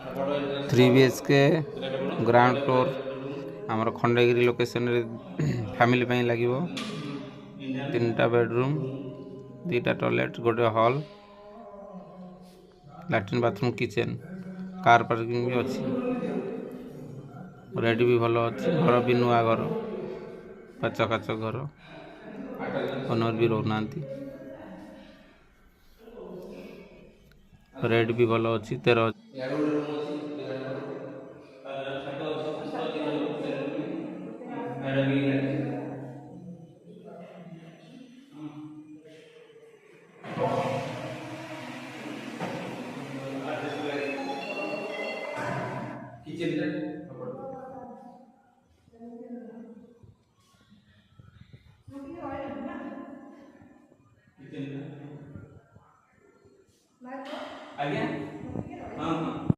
3 BHK ground floor आमर Khandagiri location रे family ପାଇଁ ଲାଗିବ 3टा बेडरूम 2टा टॉयलेट गोटे hall latrine bathroom kitchen car parking भी अच्छी रेडी भी भल अच्छी घर भी नुआ घर पाच काच घर ओनर भी रोना रेड भी भल अच्छी 13 ଆଜ୍ଞା